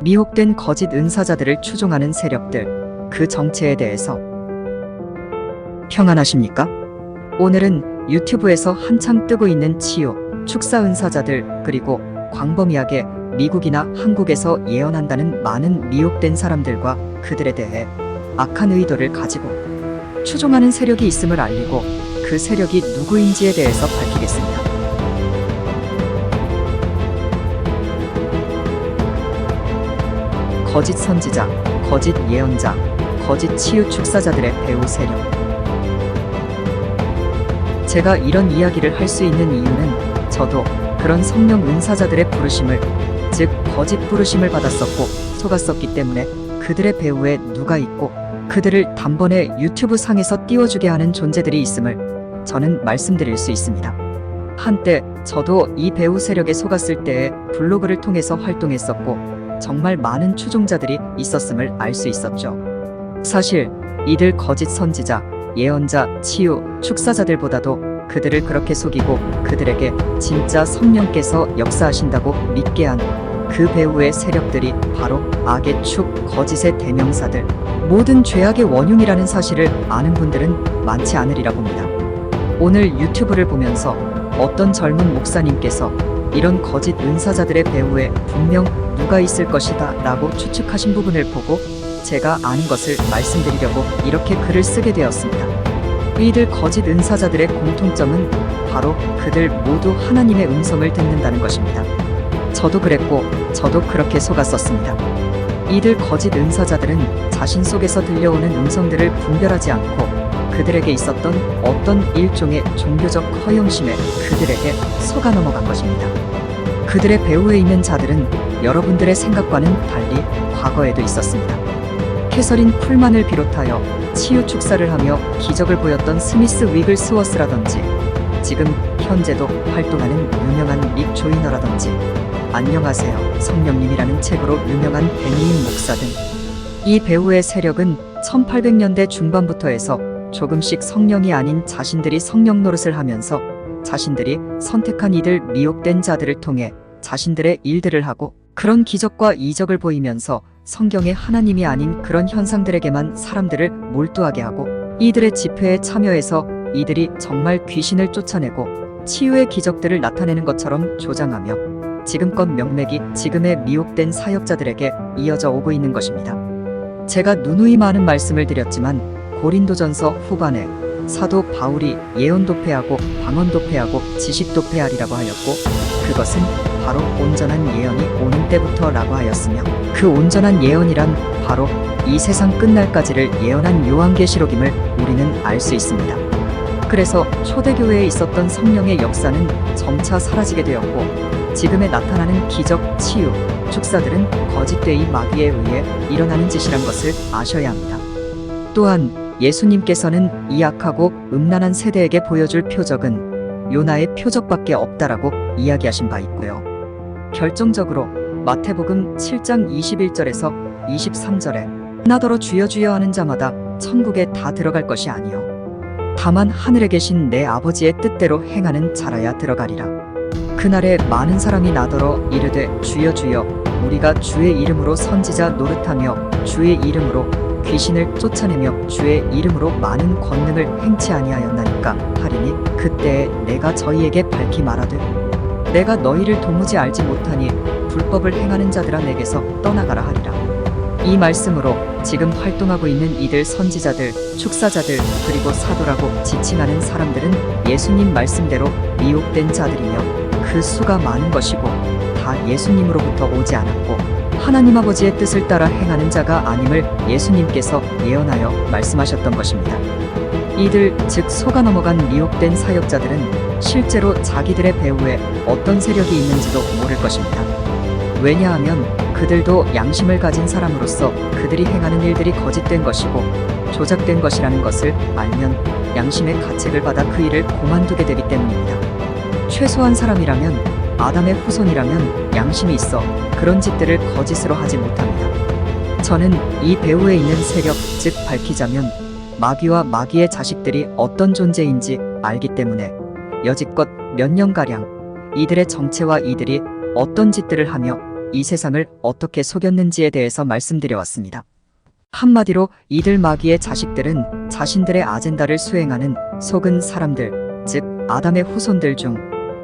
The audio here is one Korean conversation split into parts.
미혹된 거짓 은사자들을 추종하는 세력들, 그 정체에 대해서 평안하십니까? 오늘은 유튜브에서 한창 뜨고 있는 치유, 축사 은사자들, 그리고 광범위하게 미국이나 한국에서 예언한다는 많은 미혹된 사람들과 그들에 대해 악한 의도를 가지고 추종하는 세력이 있음을 알리고 그 세력이 누구인지에 대해서 밝히겠습니다. 거짓 선지자, 거짓 예언자, 거짓 치유 축사자들의 배후 세력. 제가 이런 이야기를 할 수 있는 이유는 저도 그런 성령 은사자들의 부르심을, 즉 거짓 부르심을 받았었고 속았었기 때문에 그들의 배후에 누가 있고 그들을 단번에 유튜브 상에서 띄워주게 하는 존재들이 있음을 저는 말씀드릴 수 있습니다. 한때 저도 이 배후 세력에 속았을 때에 블로그를 통해서 활동했었고 정말 많은 추종자들이 있었음을 알 수 있었죠. 사실 이들 거짓 선지자, 예언자, 치유, 축사자들보다도 그들을 그렇게 속이고 그들에게 진짜 성령께서 역사하신다고 믿게 한 그 배후의 세력들이 바로 악의 축, 거짓의 대명사들, 모든 죄악의 원흉이라는 사실을 아는 분들은 많지 않으리라 봅니다. 오늘 유튜브를 보면서 어떤 젊은 목사님께서 이런 거짓 은사자들의 배후에 분명 누가 있을 것이다 라고 추측하신 부분을 보고 제가 아는 것을 말씀드리려고 이렇게 글을 쓰게 되었습니다. 이들 거짓 은사자들의 공통점은 바로 그들 모두 하나님의 음성을 듣는다는 것입니다. 저도 그랬고 저도 그렇게 속았었습니다. 이들 거짓 은사자들은 자신 속에서 들려오는 음성들을 분별하지 않고 그들에게 있었던 어떤 일종의 종교적 허영심에 그들에게 속아 넘어간 것입니다. 그들의 배후에 있는 자들은 여러분들의 생각과는 달리 과거에도 있었습니다. 캐서린 쿨만을 비롯하여 치유 축사를 하며 기적을 보였던 스미스 위글스워스라든지 지금 현재도 활동하는 유명한 닉 조이너라든지 안녕하세요 성령님이라는 책으로 유명한 베니인 목사 등 이 배후의 세력은 1800년대 중반부터 해서 조금씩 성령이 아닌 자신들이 성령 노릇을 하면서 자신들이 선택한 이들 미혹된 자들을 통해 자신들의 일들을 하고 그런 기적과 이적을 보이면서 성경의 하나님이 아닌 그런 현상들에게만 사람들을 몰두하게 하고 이들의 집회에 참여해서 이들이 정말 귀신을 쫓아내고 치유의 기적들을 나타내는 것처럼 조장하며 지금껏 명맥이 지금의 미혹된 사역자들에게 이어져 오고 있는 것입니다. 제가 누누이 많은 말씀을 드렸지만 고린도전서 후반에 사도 바울이 예언 도패하고 방언 도패하고 지식 도패하리라고 하였고 그것은 바로 온전한 예언이 오는 때부터라고 하였으며 그 온전한 예언이란 바로 이 세상 끝날까지를 예언한 요한계시록임을 우리는 알 수 있습니다. 그래서 초대교회에 있었던 성령의 역사는 점차 사라지게 되었고 지금에 나타나는 기적, 치유, 축사들은 거짓되이 마귀에 의해 일어나는 짓이란 것을 아셔야 합니다. 또한 예수님께서는 이 악하고 음란한 세대에게 보여줄 표적은 요나의 표적밖에 없다라고 이야기하신 바 있고요. 결정적으로 마태복음 7장 21절에서 23절에 나더러 주여 주여 하는 자마다 천국에 다 들어갈 것이 아니요 다만 하늘에 계신 내 아버지의 뜻대로 행하는 자라야 들어가리라. 그날에 많은 사람이 나더러 이르되 주여 주여 우리가 주의 이름으로 선지자 노릇하며 주의 이름으로 귀신을 쫓아내며 주의 이름으로 많은 권능을 행치 아니하였나니까 하리니 그때에 내가 저희에게 밝히 말하되 내가 너희를 도무지 알지 못하니 불법을 행하는 자들아 내게서 떠나가라 하리라. 이 말씀으로 지금 활동하고 있는 이들 선지자들, 축사자들 그리고 사도라고 지칭하는 사람들은 예수님 말씀대로 미혹된 자들이며 그 수가 많은 것이고 다 예수님으로부터 오지 않았고 하나님 아버지의 뜻을 따라 행하는 자가 아님을 예수님께서 예언하여 말씀하셨던 것입니다. 이들 즉 속아 넘어간 미혹된 사역자들은 실제로 자기들의 배후에 어떤 세력이 있는지도 모를 것입니다. 왜냐하면 그들도 양심을 가진 사람으로서 그들이 행하는 일들이 거짓된 것이고 조작된 것이라는 것을 알면 양심의 가책을 받아 그 일을 그만두게 되기 때문입니다. 최소한 사람이라면 아담의 후손이라면 양심이 있어 그런 짓들을 거짓으로 하지 못합니다. 저는 이 배후에 있는 세력, 즉 밝히자면 마귀와 마귀의 자식들이 어떤 존재인지 알기 때문에 여지껏 몇 년가량 이들의 정체와 이들이 어떤 짓들을 하며 이 세상을 어떻게 속였는지에 대해서 말씀드려왔습니다. 한마디로 이들 마귀의 자식들은 자신들의 아젠다를 수행하는 속은 사람들, 즉 아담의 후손들 중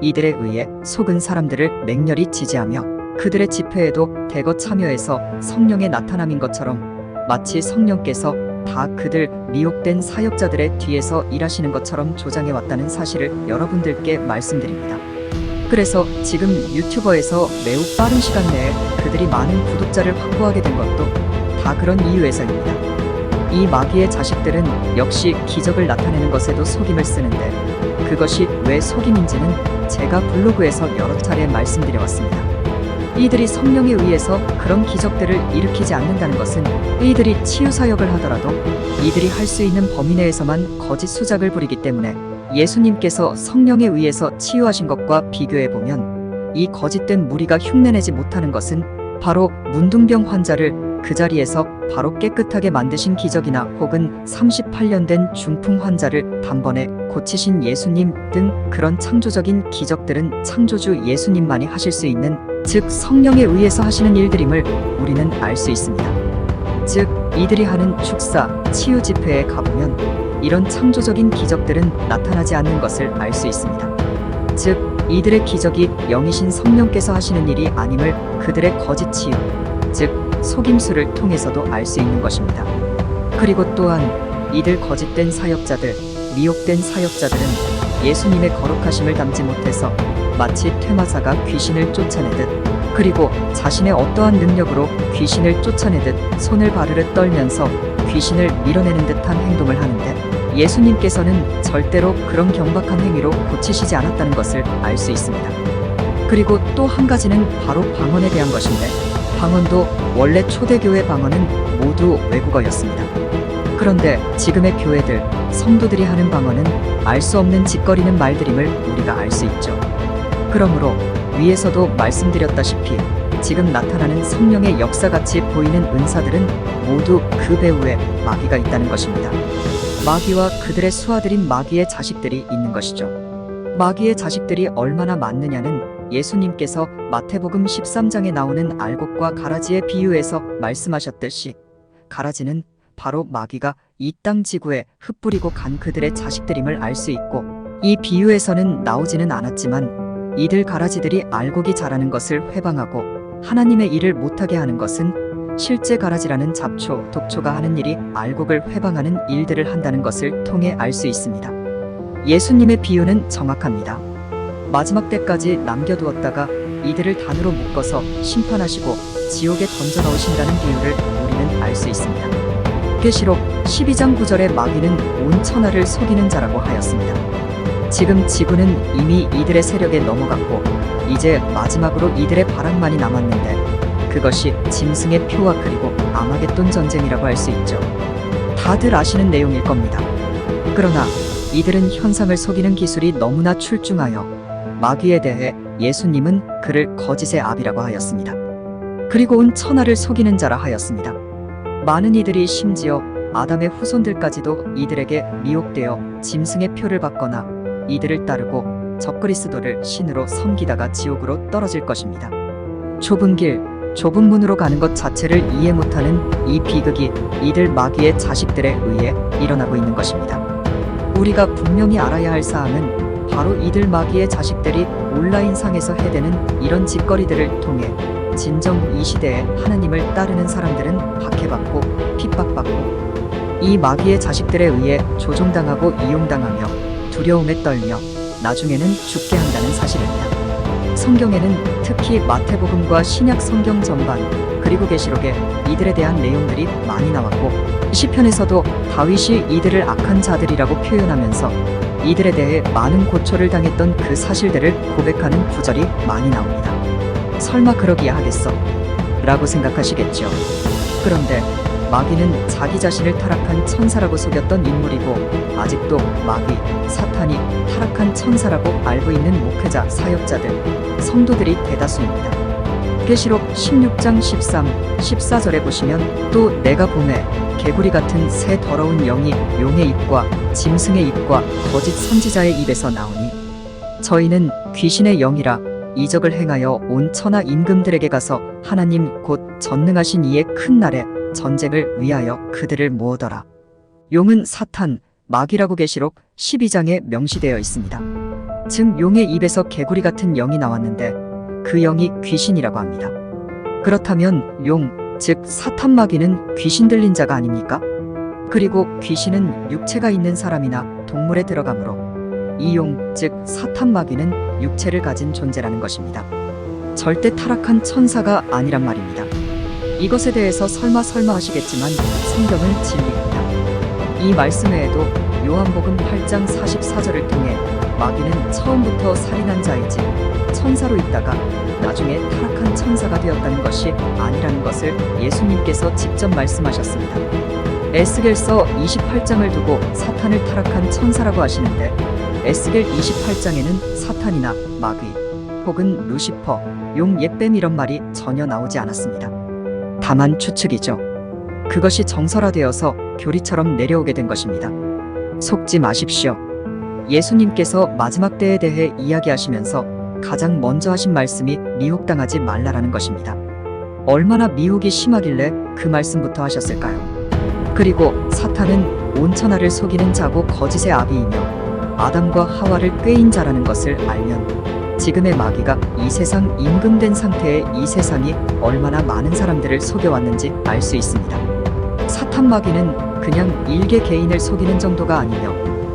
이들에 의해 속은 사람들을 맹렬히 지지하며 그들의 집회에도 대거 참여해서 성령의 나타남인 것처럼 마치 성령께서 다 그들 미혹된 사역자들의 뒤에서 일하시는 것처럼 조장해 왔다는 사실을 여러분들께 말씀드립니다. 그래서 지금 유튜버에서 매우 빠른 시간 내에 그들이 많은 구독자를 확보하게 된 것도 다 그런 이유에서입니다. 이 마귀의 자식들은 역시 기적을 나타내는 것에도 속임을 쓰는데 그것이 왜 속임인지는 제가 블로그에서 여러 차례 말씀드려왔습니다. 이들이 성령에 의해서 그런 기적들을 일으키지 않는다는 것은 이들이 치유사역을 하더라도 이들이 할 수 있는 범위 내에서만 거짓 수작을 부리기 때문에 예수님께서 성령에 의해서 치유하신 것과 비교해보면 이 거짓된 무리가 흉내내지 못하는 것은 바로 문둥병 환자를 그 자리에서 바로 깨끗하게 만드신 기적이나 혹은 38년 된 중풍 환자를 단번에 고치신 예수님 등 그런 창조적인 기적들은 창조주 예수님만이 하실 수 있는, 즉 성령에 의해서 하시는 일들임을 우리는 알 수 있습니다. 즉 이들이 하는 축사, 치유 집회에 가보면 이런 창조적인 기적들은 나타나지 않는 것을 알 수 있습니다. 즉 이들의 기적이 영이신 성령께서 하시는 일이 아님을 그들의 거짓 치유, 즉 속임수를 통해서도 알 수 있는 것입니다. 그리고 또한 이들 거짓된 사역자들, 미혹된 사역자들은 예수님의 거룩하심을 담지 못해서 마치 퇴마사가 귀신을 쫓아내듯, 그리고 자신의 어떠한 능력으로 귀신을 쫓아내듯 손을 바르르 떨면서 귀신을 밀어내는 듯한 행동을 하는데 예수님께서는 절대로 그런 경박한 행위로 고치시지 않았다는 것을 알 수 있습니다. 그리고 또 한 가지는 바로 방언에 대한 것인데 방언도 원래 초대교회 방언은 모두 외국어였습니다. 그런데 지금의 교회들, 성도들이 하는 방언은 알 수 없는 짓거리는 말들임을 우리가 알 수 있죠. 그러므로 위에서도 말씀드렸다시피 지금 나타나는 성령의 역사같이 보이는 은사들은 모두 그 배후에 마귀가 있다는 것입니다. 마귀와 그들의 수하들인 마귀의 자식들이 있는 것이죠. 마귀의 자식들이 얼마나 많느냐는 예수님께서 마태복음 13장에 나오는 알곡과 가라지의 비유에서 말씀하셨듯이 가라지는 바로 마귀가 이 땅 지구에 흩뿌리고 간 그들의 자식들임을 알 수 있고, 이 비유에서는 나오지는 않았지만 이들 가라지들이 알곡이 자라는 것을 회방하고 하나님의 일을 못하게 하는 것은 실제 가라지라는 잡초, 독초가 하는 일이 알곡을 회방하는 일들을 한다는 것을 통해 알 수 있습니다. 예수님의 비유는 정확합니다. 마지막 때까지 남겨두었다가 이들을 단으로 묶어서 심판하시고 지옥에 던져 넣으신다는 비유를 우리는 알 수 있습니다. 계시록 12장 9절에 마귀는 온 천하를 속이는 자라고 하였습니다. 지금 지구는 이미 이들의 세력에 넘어갔고 이제 마지막으로 이들의 바람만이 남았는데 그것이 짐승의 표와 그리고 아마겟돈 전쟁이라고 할 수 있죠. 다들 아시는 내용일 겁니다. 그러나 이들은 현상을 속이는 기술이 너무나 출중하여 마귀에 대해 예수님은 그를 거짓의 아비라고 하였습니다. 그리고 온 천하를 속이는 자라 하였습니다. 많은 이들이 심지어 아담의 후손들까지도 이들에게 미혹되어 짐승의 표를 받거나 이들을 따르고 적그리스도를 신으로 섬기다가 지옥으로 떨어질 것입니다. 좁은 길, 좁은 문으로 가는 것 자체를 이해 못하는 이 비극이 이들 마귀의 자식들에 의해 일어나고 있는 것입니다. 우리가 분명히 알아야 할 사항은 바로 이들 마귀의 자식들이 온라인상에서 해대는 이런 짓거리들을 통해 진정 이 시대에 하나님을 따르는 사람들은 박해받고 핍박받고 이 마귀의 자식들에 의해 조종당하고 이용당하며 두려움에 떨며 나중에는 죽게 한다는 사실입니다. 성경에는 특히 마태복음과 신약 성경 전반 그리고 계시록에 이들에 대한 내용들이 많이 나왔고 시편에서도 다윗이 이들을 악한 자들이라고 표현하면서 이들에 대해 많은 고초를 당했던 그 사실들을 고백하는 구절이 많이 나옵니다. 설마 그러기야 하겠어? 라고 생각하시겠죠. 그런데 마귀는 자기 자신을 타락한 천사라고 속였던 인물이고 아직도 마귀, 사탄이 타락한 천사라고 알고 있는 목회자, 사역자들, 성도들이 대다수입니다. 계시록 16장 13, 14절에 보시면 또 내가 보매 개구리 같은 새 더러운 영이 용의 입과 짐승의 입과 거짓 선지자의 입에서 나오니 저희는 귀신의 영이라 이적을 행하여 온 천하 임금들에게 가서 하나님 곧 전능하신 이의 큰 날에 전쟁을 위하여 그들을 모으더라. 용은 사탄, 마귀라고 계시록 12장에 명시되어 있습니다. 즉 용의 입에서 개구리 같은 영이 나왔는데 그 영이 귀신이라고 합니다. 그렇다면 용, 즉 사탄 마귀는 귀신 들린 자가 아닙니까? 그리고 귀신은 육체가 있는 사람이나 동물에 들어가므로 이 용, 즉 사탄 마귀는 육체를 가진 존재라는 것입니다. 절대 타락한 천사가 아니란 말입니다. 이것에 대해서 설마 하시겠지만 성경은 진리입니다. 이 말씀 외에도 요한복음 8장 44절을 통해 마귀는 처음부터 살인한 자이지 천사로 있다가 나중에 타락한 천사가 되었다는 것이 아니라는 것을 예수님께서 직접 말씀하셨습니다. 에스겔서 28장을 두고 사탄을 타락한 천사라고 하시는데 에스겔 28장에는 사탄이나 마귀 혹은 루시퍼, 용, 옛뱀 이런 말이 전혀 나오지 않았습니다. 다만 추측이죠. 그것이 정설화되어서 교리처럼 내려오게 된 것입니다. 속지 마십시오. 예수님께서 마지막 때에 대해 이야기하시면서 가장 먼저 하신 말씀이 미혹당하지 말라라는 것입니다. 얼마나 미혹이 심하길래 그 말씀부터 하셨을까요? 그리고 사탄은 온 천하를 속이는 자고 거짓의 아비이며 아담과 하와를 꾀인 자라는 것을 알면 지금의 마귀가 이 세상 임금된 상태의 이 세상이 얼마나 많은 사람들을 속여왔는지 알 수 있습니다. 사탄 마귀는 그냥 일개 개인을 속이는 정도가 아니며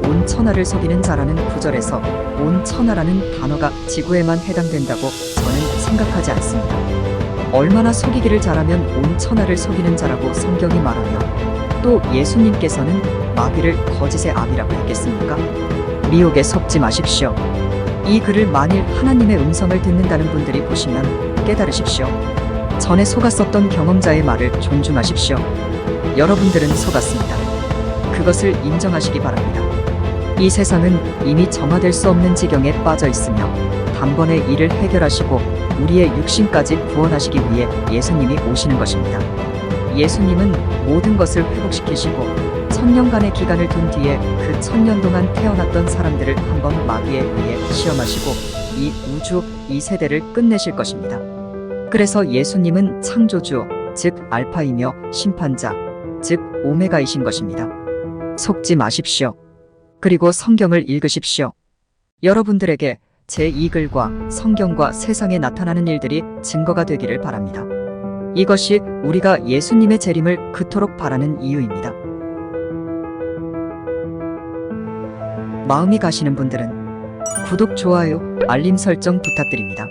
온 천하를 속이는 자라는 구절에서 온 천하라는 단어가 지구에만 해당된다고 저는 생각하지 않습니다. 얼마나 속이기를 잘하면 온 천하를 속이는 자라고 성경이 말하며 또 예수님께서는 마귀를 거짓의 아비라고 했겠습니까? 미혹에 속지 마십시오. 이 글을 만일 하나님의 음성을 듣는다는 분들이 보시면 깨달으십시오. 전에 속았었던 경험자의 말을 존중하십시오. 여러분들은 속았습니다. 그것을 인정하시기 바랍니다. 이 세상은 이미 정화될 수 없는 지경에 빠져 있으며 단번에 이를 해결하시고 우리의 육신까지 구원하시기 위해 예수님이 오시는 것입니다. 예수님은 모든 것을 회복시키시고 천년간의 기간을 둔 뒤에 그 천년 동안 태어났던 사람들을 한번 마귀에 의해 시험하시고 이 우주, 이 세대를 끝내실 것입니다. 그래서 예수님은 창조주, 즉 알파이며 심판자, 즉 오메가이신 것입니다. 속지 마십시오. 그리고 성경을 읽으십시오. 여러분들에게 제 이 글과 성경과 세상에 나타나는 일들이 증거가 되기를 바랍니다. 이것이 우리가 예수님의 재림을 그토록 바라는 이유입니다. 마음이 가시는 분들은 구독, 좋아요, 알림 설정 부탁드립니다.